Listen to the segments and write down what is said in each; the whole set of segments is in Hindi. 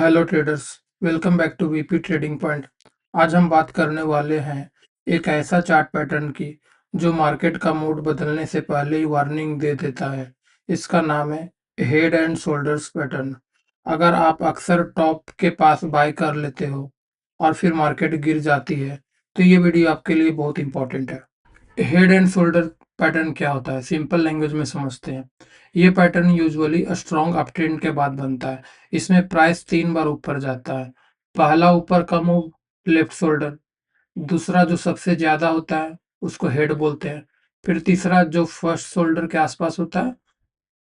Hello traders, welcome back to VP trading point. आज हम बात करने वाले हैं एक ऐसा चार्ट पैटर्न की जो मार्केट का मूड बदलने से पहले ही वार्निंग दे देता है। इसका नाम है हेड एंड शोल्डर्स पैटर्न। अगर आप अक्सर टॉप के पास बाय कर लेते हो और फिर मार्केट गिर जाती है, तो ये वीडियो आपके लिए बहुत इंपॉर्टेंट है। हेड एंड शोल्डर पैटर्न क्या होता है, सिंपल लैंग्वेज में समझते हैं। ये पैटर्न यूजुअली स्ट्रॉन्ग अपट्रेंड के बाद बनता है। इसमें प्राइस 3 बार ऊपर जाता है। पहला ऊपर का मूव लेफ्ट शोल्डर, दूसरा जो सबसे ज्यादा होता है उसको हेड बोलते हैं, फिर तीसरा जो फर्स्ट शोल्डर के आसपास होता है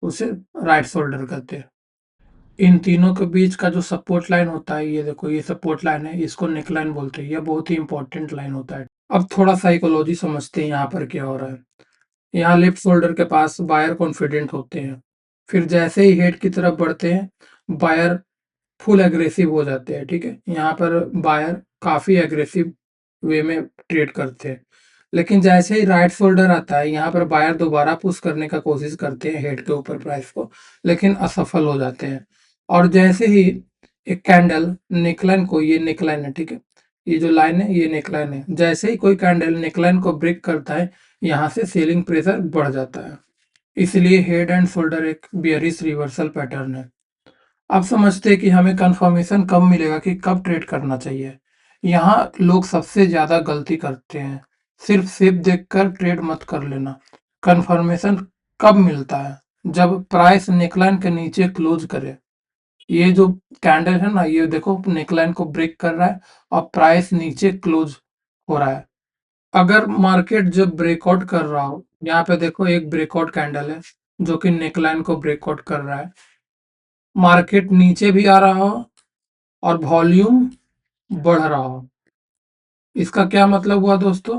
उसे राइट शोल्डर कहते हैं। इन तीनों के बीच का जो सपोर्ट लाइन होता है, ये देखो, ये सपोर्ट लाइन है, इसको नेक लाइन बोलते हैं। ये बहुत ही इंपॉर्टेंट लाइन होता है। अब थोड़ा साइकोलॉजी समझते हैं यहाँ पर क्या हो रहा है। यहाँ लेफ्ट शोल्डर के पास बायर कॉन्फिडेंट होते हैं, फिर जैसे ही हेड की तरफ बढ़ते हैं बायर फुल एग्रेसिव हो जाते हैं। ठीक है, यहाँ पर बायर काफी एग्रेसिव वे में ट्रेड करते हैं। लेकिन जैसे ही राइट शोल्डर आता है, यहाँ पर बायर दोबारा पुश करने का कोशिश करते हैं हेड के ऊपर प्राइस को, लेकिन असफल हो जाते हैं। और जैसे ही एक कैंडल नेकलाइन को, ये नेकलाइन है, ठीक है, ये जो लाइन है ये नेकलाइन है, जैसे ही कोई कैंडल नेकलाइन को ब्रेक करता है, यहाँ से सेलिंग प्रेशर बढ़ जाता है। इसलिए हेड एंड शोल्डर एक बियरिश रिवर्सल पैटर्न है। अब समझते हैं कि हमें कंफर्मेशन कब मिलेगा कि कब ट्रेड करना चाहिए। यहाँ लोग सबसे ज्यादा गलती करते हैं, सिर्फ शेप देखकर ट्रेड मत कर लेना। कंफर्मेशन कब मिलता है? जब प्राइस नेकलाइन के नीचे क्लोज करे। ये जो कैंडल है ना, ये देखो नेकलाइन को ब्रेक कर रहा है और प्राइस नीचे क्लोज हो रहा है। अगर मार्केट जब ब्रेकआउट कर रहा हो, यहाँ पे देखो एक ब्रेकआउट कैंडल है जो कि नेकलाइन को ब्रेकआउट कर रहा है, मार्केट नीचे भी आ रहा हो और वॉल्यूम बढ़ रहा हो, इसका क्या मतलब हुआ दोस्तों?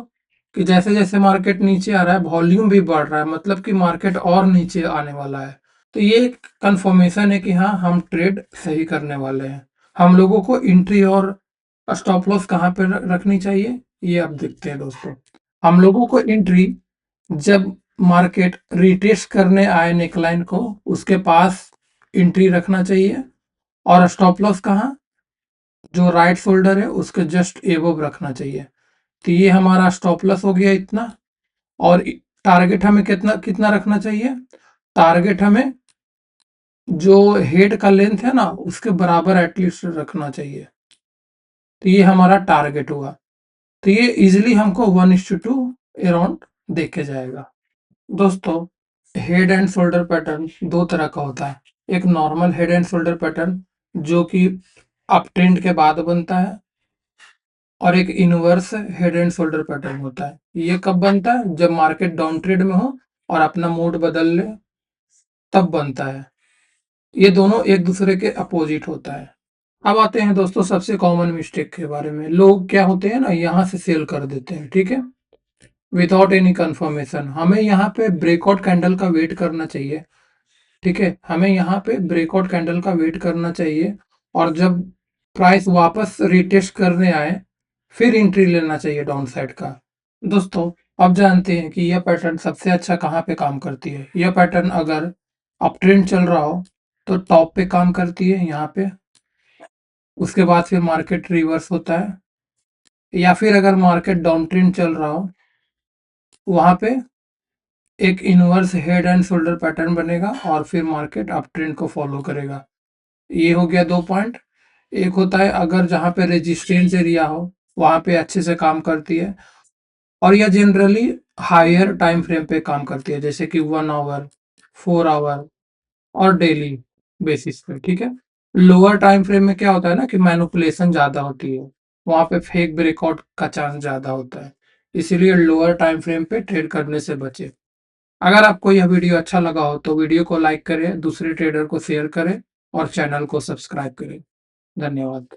कि जैसे जैसे मार्केट नीचे आ रहा है वॉल्यूम भी बढ़ रहा है, मतलब कि मार्केट और नीचे आने वाला है। तो ये एक कंफर्मेशन है कि हाँ, हम ट्रेड सही करने वाले हैं। हम लोगों को एंट्री और स्टॉप लॉस कहाँ पे रखनी चाहिए, ये अब देखते हैं दोस्तों। हम लोगों को एंट्री जब मार्केट रिटेस्ट करने आए नेकलाइन को, उसके पास एंट्री रखना चाहिए। और स्टॉप लॉस कहाँ? जो राइट शोल्डर है उसके जस्ट एबव रखना चाहिए। तो ये हमारा स्टॉप लॉस हो गया इतना। और टारगेट हमें कितना कितना रखना चाहिए? टारगेट हमें जो हेड का लेंथ है ना उसके बराबर एटलीस्ट रखना चाहिए। तो ये हमारा टारगेट हुआ। तो ये इजिली हमको 1:2 अराउंड देके जाएगा। दोस्तों, हेड एंड शोल्डर पैटर्न दो तरह का होता है। एक normal head and shoulder pattern जो कि अप ट्रेंड के बाद बनता है, और एक inverse head and shoulder pattern होता है। ये कब बनता है? जब मार्केट डाउन ट्रेड में हो और अपना मूड बदल ले, तब बनता है। ये दोनों एक दूसरे के अपोजिट होता है। अब आते हैं दोस्तों सबसे कॉमन मिस्टेक के बारे में। लोग क्या होते हैं ना, यहाँ से सेल कर देते हैं, ठीक है, विदाउट एनी कंफर्मेशन। हमें यहाँ पे ब्रेकआउट कैंडल का वेट करना चाहिए। ठीक है, हमें यहाँ पे ब्रेकआउट कैंडल का वेट करना चाहिए, और जब प्राइस वापस रिटेस्ट करने आए फिर एंट्री लेना चाहिए डाउन साइड का। दोस्तों, अब जानते हैं कि यह पैटर्न सबसे अच्छा कहाँ पे काम करती है। यह पैटर्न अगर अप ट्रेंड चल रहा हो तो टॉप पे काम करती है यहाँ पे, उसके बाद फिर मार्केट रिवर्स होता है। या फिर अगर मार्केट डाउन ट्रेंड चल रहा हो, वहां पे एक inverse head and shoulder pattern बनेगा और फिर मार्केट अप ट्रेंड को फॉलो करेगा। ये हो गया दो पॉइंट। एक होता है अगर जहाँ पे रेजिस्टेंस एरिया हो वहां पे अच्छे से काम करती है, और यह जनरली हायर टाइम फ्रेम पे काम करती है, जैसे कि 1 आवर, 4 आवर और डेली बेसिस पे। ठीक है, लोअर टाइम फ्रेम में क्या होता है ना कि मैनिपुलेशन ज्यादा होती है, वहां पे फेक ब्रेकआउट का चांस ज्यादा होता है। इसीलिए लोअर टाइम फ्रेम पे ट्रेड करने से बचे। अगर आपको यह वीडियो अच्छा लगा हो तो वीडियो को लाइक करें, दूसरे ट्रेडर को शेयर करें और चैनल को सब्सक्राइब करें। धन्यवाद।